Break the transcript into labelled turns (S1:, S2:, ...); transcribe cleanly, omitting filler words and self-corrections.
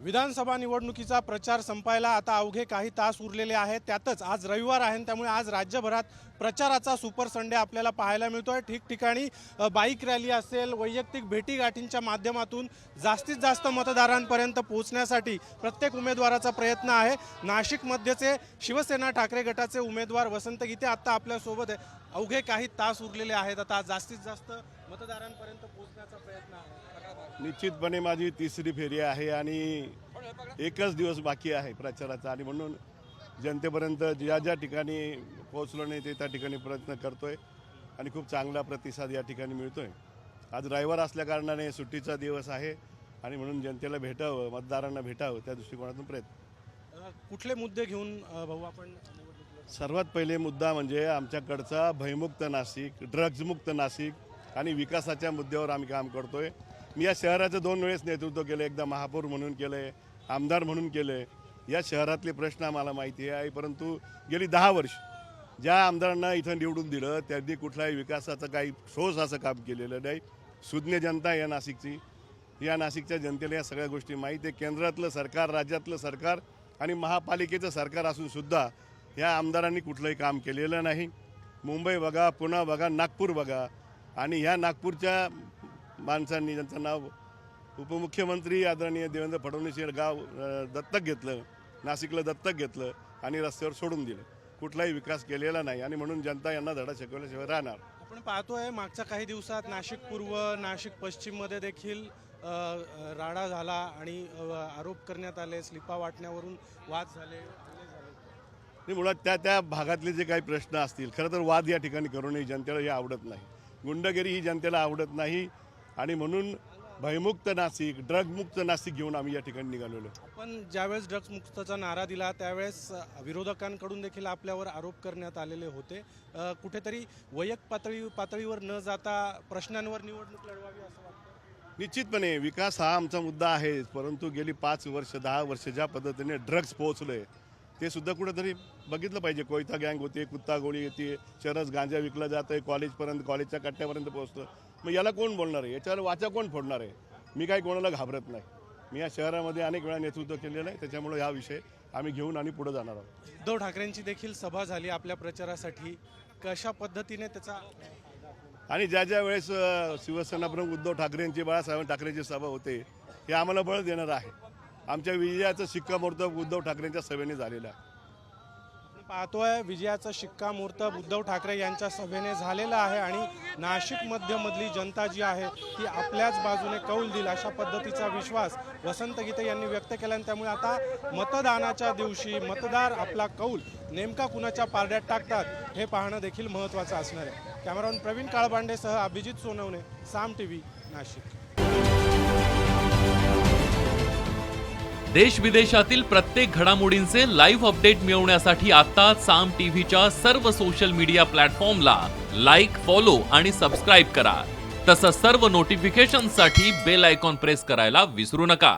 S1: विधानसभा निवडणुकीचा प्रचार संपायला आता अवघे काही तास उरलेले आहेत। त्यातच आज रविवार आहे, त्यामुळे आज राज्यभरात प्रचाराचा सुपर संडे आपल्याला पाहायला मिळतोय। ठिकठिकाणी बाईक रॅली असेल, वैयक्तिक भेटीगाठींच्या माध्यमातून जास्तीत जास्त मतदारांपर्यंत पोहोचण्यासाठी प्रत्येक उमेदवाराचा प्रयत्न आहे। नाशिकमध्येचे शिवसेना ठाकरे गटाचे उमेदवार वसंत गीते आता आपल्यासोबत आहे। अवघे काही तास उरलेले आहेत, आता जास्तीत जास्त मतदारांपर्यंत पोहोचण्याचा प्रयत्न आहे।
S2: निश्चितपणे माझी तिसरी फेरी आहे आणि एकच दिवस बाकी आहे प्रचाराचा, आणि म्हणून जनतेपर्यंत ज्या ज्या ठिकाणी पोहोचलो नाही ते त्या ठिकाणी प्रयत्न करतोय आणि खूप चांगला प्रतिसाद या ठिकाणी मिळतोय। आज रविवार असल्याकारणाने सुट्टीचा दिवस आहे आणि म्हणून जनतेला भेटावं, मतदारांना भेटावं त्या दृष्टिकोनातून प्रयत्न।
S1: कुठले मुद्दे घेऊन भाऊ आपण?
S2: सर्वात पहिले मुद्दा म्हणजे आमच्याकडचा भयमुक्त नाशिक, ड्रग्जमुक्त नाशिक आणि विकासाच्या मुद्द्यावर आम्ही काम करतोय। मी या शहराचं 2 वेळेस नेतृत्व केलं, एकदा महापौर म्हणून केलं, आमदार म्हणून केलं। या शहरातले प्रश्न आम्हाला माहिती आहे, परंतु गेली 10 वर्ष ज्या आमदारांना इथं निवडून दिलं त्यांनी कुठल्याही विकासाचं काही ठोस असं काम केलेलं नाही। सुज्ञ जनता आहे या नाशिकची, या नाशिकच्या जनतेला या सगळ्या गोष्टी माहीत आहे। केंद्रातलं सरकार, राज्यातलं सरकार आणि महापालिकेचं सरकार असून सुद्धा या आमदारांनी कुठलंही काम केलेलं नाही। मुंबई बघा, पुणे बघा, नागपूर बघा, आणि ह्या नागपूरच्या माणसांनी ज्यांचं नाव उपमुख्यमंत्री आदरणीय देवेंद्र फडणवीस हे गाव दत्तक घेतलं, नाशिकला दत्तक घेतलं आणि रस्त्यावर सोडून दिलं। कुठलाही विकास केलेला नाही आणि म्हणून जनता यांना धडा शिकवल्याशिवाय राहणार।
S1: आपण पाहतोय मागच्या काही दिवसात नाशिक पूर्व, नाशिक पश्चिममध्ये देखील राडा झाला आणि आरोप करण्यात आले, स्लिपा वाटण्यावरून वाद झाले।
S2: मुळात त्या भागातले जे काही प्रश्न असतील, खरं तर वाद या ठिकाणी करूनही जनतेला हे आवडत नाही, गुंडगिरी ही जनतेला आवडत नाही आणि म्हणून भयमुक्त नाशिक, ड्रगमुक्त नाशिक घेऊन आम्ही या ठिकाणी निघालेलो।
S1: आपण ज्यावेळेस ड्रग्ज मुक्तचा नारा दिला त्यावेळेस विरोधकांकडून देखील आपल्यावर आरोप करण्यात आलेले होते। कुठेतरी वैयक्तिक पातळीवर न जाता प्रश्नांवर निवडणूक लढवावी असं वाटतं?
S2: निश्चितपणे विकास हा आमचा मुद्दा आहे, परंतु गेली 5 वर्ष 10 वर्ष ज्या पद्धतीने ड्रग्ज पोहोचले ते सुद्धा कुठेतरी बघितलं पाहिजे। कोयता गँग होते, कुत्ता गोळी येते, चरस गांजा विकला जात आहे, कॉलेजच्या कट्ट्यापर्यंत पोहोचतं। मग याला कोण बोलणार आहे, याच्यावर वाचा कोण फोडणार आहे? मी काही कोणाला घाबरत नाही, मी या शहरामध्ये अनेक वेळा नेतृत्व केलेलं आहे, त्याच्यामुळे हा विषय आम्ही घेऊन आणि पुढे जाणार आहोत।
S1: उद्धव ठाकरेंची देखील सभा झाली आपल्या प्रचारासाठी, कशा पद्धतीने त्याचा?
S2: आणि ज्या ज्या वेळेस शिवसेना प्रमुख उद्धव ठाकरेंची, बाळासाहेब ठाकरेंची सभा होते हे आम्हाला बळ देणार आहे। आमच्या विजयाचं शिक्कामोर्तब उद्धव ठाकरेंच्या सभेने झालेलं आहे।
S1: पाहतोय विजयाचा शिक्कामोर्तब उद्धव ठाकरे यांच्या सभेने झालेला आहे आणि नाशिक मध्यमधली जनता जी आहे ती आपल्याच बाजूने कौल देईल अशा पद्धतीचा विश्वास वसंत गीते यांनी व्यक्त केला। आणि त्यामुळे आता मतदानाच्या दिवशी मतदार आपला कौल नेमका कुणाच्या पारड्यात टाकतात हे पाहणं देखील महत्त्वाचं असणार आहे। कॅमेरामन प्रवीण काळबांडेसह अभिजित सोनवणे, साम टीव्ही, नाशिक।
S3: देश विदेशातील प्रत्येक घडामोडींचे लाईव्ह अपडेट मिळवण्यासाठी आता साम टीव्हीच्या सर्व सोशल मीडिया प्लॅटफॉर्मला लाईक, फॉलो आणि सबस्क्राईब करा। तसंच सर्व नोटिफिकेशनसाठी बेल आयकॉन प्रेस करायला विसरू नका।